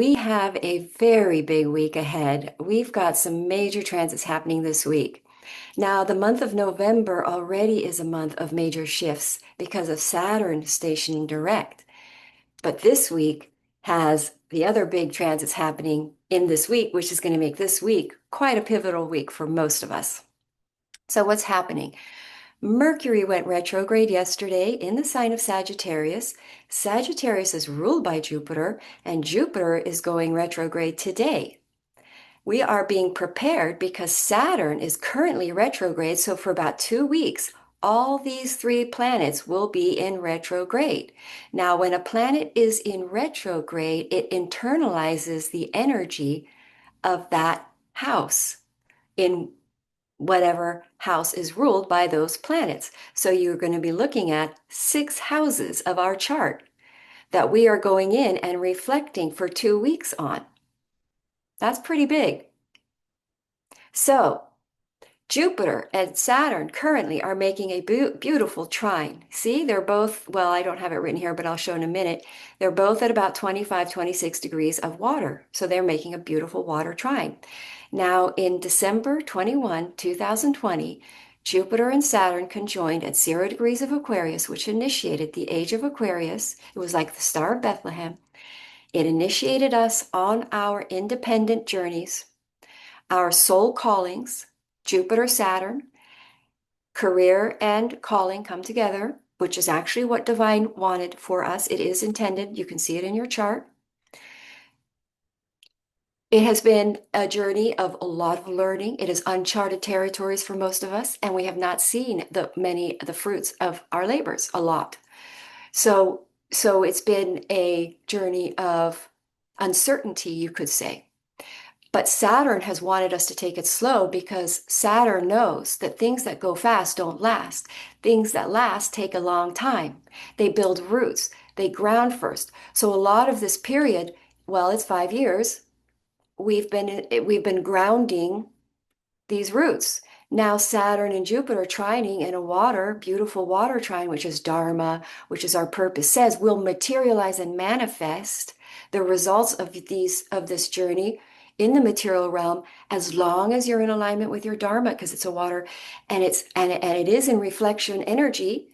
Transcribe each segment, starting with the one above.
We have a very big week ahead. We've got some major transits happening this week. Now, the month of November already is a month of major shifts because of Saturn stationing direct. But this week has the other big transits happening in this week, which is going to make this week quite a pivotal week for most of us. So, what's happening? Mercury went retrograde yesterday in the sign of Sagittarius. Sagittarius is ruled by Jupiter, and Jupiter is going retrograde today. We are being prepared because Saturn is currently retrograde, so for about 2 weeks, all these three planets will be in retrograde. Now, when a planet is in retrograde, it internalizes the energy of that house in whatever house is ruled by those planets. So you're going to be looking at 6 houses of our chart that we are going in and reflecting for 2 weeks on. That's pretty big. So Jupiter and Saturn currently are making a beautiful trine. See, they're both, well, I don't have it written here, but I'll show in a minute. They're both at about 25, 26 degrees of water. So they're making a beautiful water trine. Now, in December 2020, Jupiter and Saturn conjoined at 0 degrees of Aquarius, which initiated the age of Aquarius. It was like the Star of Bethlehem. It initiated us on our independent journeys, our soul callings. Jupiter, Saturn, career and calling come together, which is actually what divine wanted for us. It is intended. You can see it in your chart. It has been a journey of a lot of learning. It is uncharted territories for most of us, and we have not seen the fruits of our labors a lot. So it's been a journey of uncertainty, you could say. But Saturn has wanted us to take it slow because Saturn knows that things that go fast don't last. Things that last take a long time. They build roots. They ground first. So a lot of this period, well, it's 5 years, we've been grounding these roots. Now Saturn and Jupiter trining in a beautiful water trine, which is Dharma, which is our purpose, says will materialize and manifest the results of this journey in the material realm as long as you're in alignment with your Dharma, because it's a water and it is in reflection energy,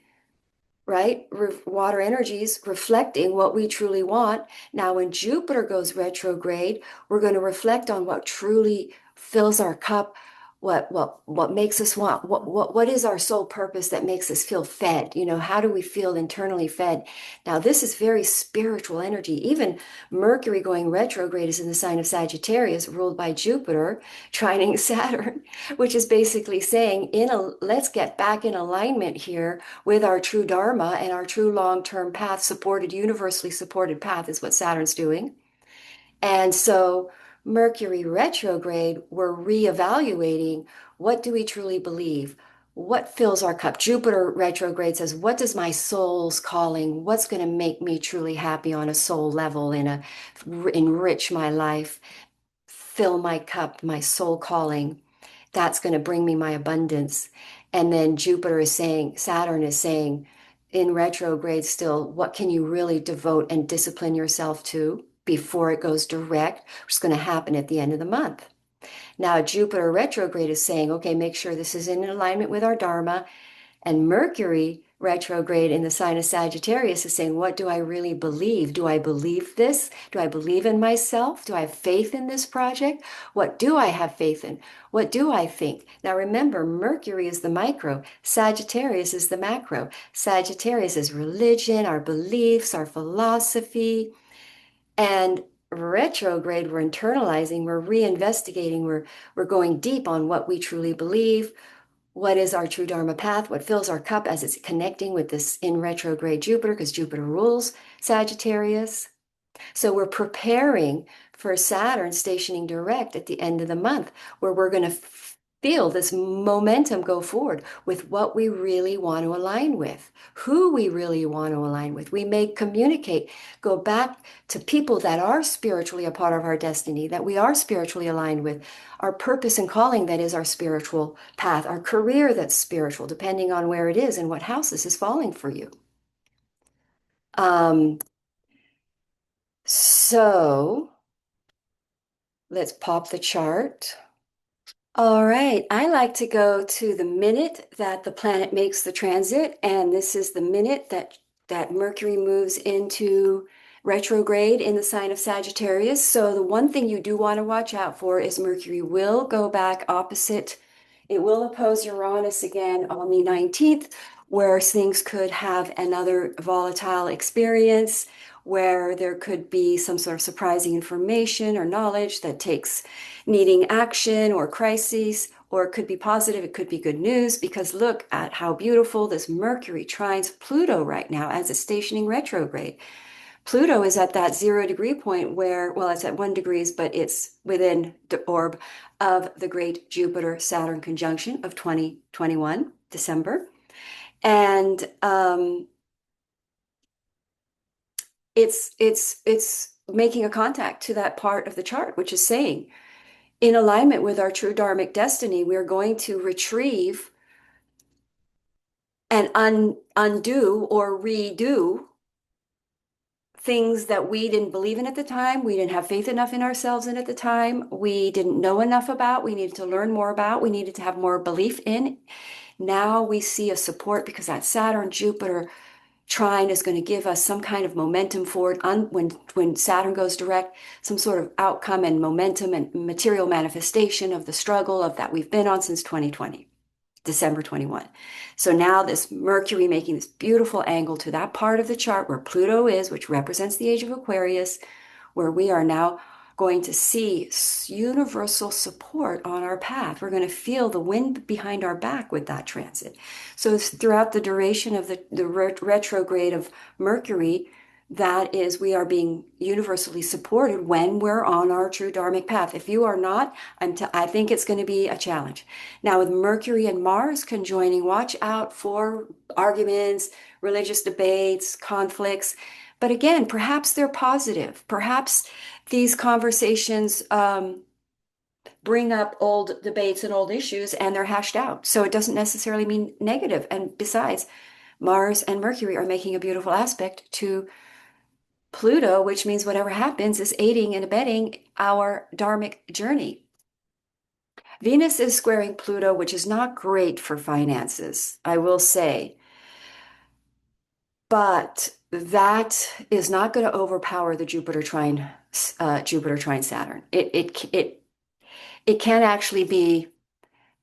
right? Water energies reflecting what we truly want. Now, when Jupiter goes retrograde, we're going to reflect on what truly fills our cup, what makes us want, what is our soul purpose that makes us feel fed? How do we feel internally fed? Now, this is very spiritual energy. Even Mercury going retrograde is in the sign of Sagittarius, ruled by Jupiter, trining Saturn, which is basically saying, let's get back in alignment here with our true Dharma and our true long-term path, universally supported path is what Saturn's doing. And so Mercury retrograde, we're reevaluating what do we truly believe? What fills our cup? Jupiter retrograde says, what does my soul's calling? What's going to make me truly happy on a soul level, enrich my life, fill my cup, my soul calling? That's going to bring me my abundance. And then Saturn is saying, in retrograde still, what can you really devote and discipline yourself to before it goes direct, which is going to happen at the end of the month. Now, Jupiter retrograde is saying, okay, make sure this is in alignment with our Dharma. And Mercury retrograde in the sign of Sagittarius is saying, what do I really believe? Do I believe this? Do I believe in myself? Do I have faith in this project? What do I have faith in? What do I think? Now remember, Mercury is the micro, Sagittarius is the macro. Sagittarius is religion, our beliefs, our philosophy. And retrograde, we're internalizing, we're reinvestigating, we're going deep on what we truly believe. What is our true Dharma path? What fills our cup as it's connecting with this in retrograde Jupiter, because Jupiter rules Sagittarius. So we're preparing for Saturn stationing direct at the end of the month, where we're going to feel this momentum go forward with what we really want to align with, who we really want to align with. We may communicate, go back to people that are spiritually a part of our destiny, that we are spiritually aligned with, our purpose and calling that is our spiritual path, our career that's spiritual, depending on where it is and what house this is falling for you. Um, so Let's pop the chart. All right, I like to go to the minute that the planet makes the transit, and this is the minute that Mercury moves into retrograde in the sign of Sagittarius. So the one thing you do want to watch out for is Mercury will go back opposite. It will oppose Uranus again on the 19th, where things could have another volatile experience, where there could be some sort of surprising information or knowledge that takes needing action or crises, or it could be positive, it could be good news, because look at how beautiful this Mercury trines Pluto right now as it's stationing retrograde. Pluto is at that 0 degree point where, well, it's at 1 degrees, but it's within the orb of the great Jupiter Saturn conjunction of 2021, December. And it's making a contact to that part of the chart, which is saying, in alignment with our true dharmic destiny, we're going to retrieve and undo or redo things that we didn't believe in at the time, we didn't have faith enough in ourselves in at the time, we didn't know enough about, we needed to learn more about, we needed to have more belief in. Now we see a support because that Saturn Jupiter trine is going to give us some kind of momentum forward when Saturn goes direct, some sort of outcome and momentum and material manifestation of the struggle of that we've been on since 2020. December 21. So now this Mercury making this beautiful angle to that part of the chart where Pluto is, which represents the age of Aquarius, where we are now going to see universal support on our path. We're going to feel the wind behind our back with that transit. So throughout the duration of the retrograde of Mercury, that is, we are being universally supported when we're on our true dharmic path. If you are not, I think it's going to be a challenge. Now, with Mercury and Mars conjoining, watch out for arguments, religious debates, conflicts. But again, perhaps they're positive. Perhaps these conversations bring up old debates and old issues and they're hashed out. So it doesn't necessarily mean negative. And besides, Mars and Mercury are making a beautiful aspect to Pluto, which means whatever happens is aiding and abetting our dharmic journey. Venus is squaring Pluto, which is not great for finances, I will say. But that is not going to overpower the Jupiter trine Saturn. It can actually be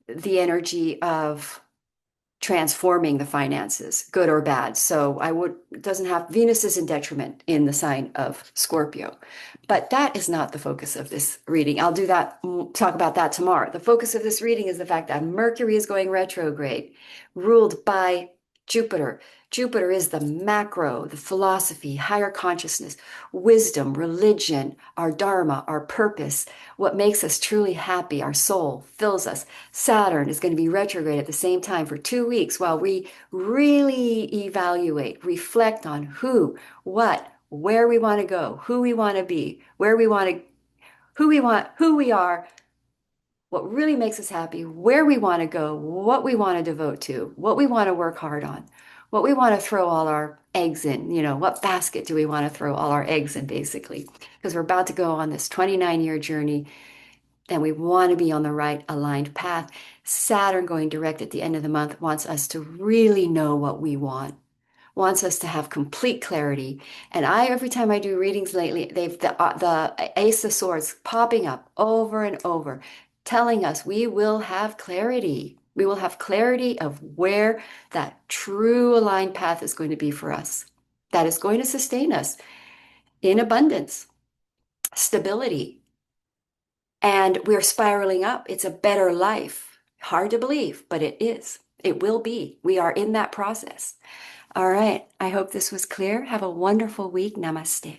the energy of transforming the finances, good or bad. So it doesn't have, Venus is in detriment in the sign of Scorpio. But that is not the focus of this reading. I'll talk about that tomorrow. The focus of this reading is the fact that Mercury is going retrograde, ruled by Jupiter. Jupiter is the macro, the philosophy, higher consciousness, wisdom, religion, our dharma, our purpose, what makes us truly happy, our soul fills us. Saturn is going to be retrograde at the same time for 2 weeks while we really evaluate, reflect on who, what, where we want to go, who we want to be, who we are, what really makes us happy, where we want to go, what we want to devote to, what we want to work hard on, what we want to throw all our eggs in, what basket do we want to throw all our eggs in, basically, because we're about to go on this 29-year journey and we want to be on the right aligned path. Saturn going direct at the end of the month wants us to really know what we want, wants us to have complete clarity. And every time I do readings lately, the Ace of Swords popping up over and over, telling us we will have clarity. We will have clarity of where that true aligned path is going to be for us. That is going to sustain us in abundance, stability, and we're spiraling up. It's a better life. Hard to believe, but it is. It will be. We are in that process. All right. I hope this was clear. Have a wonderful week. Namaste.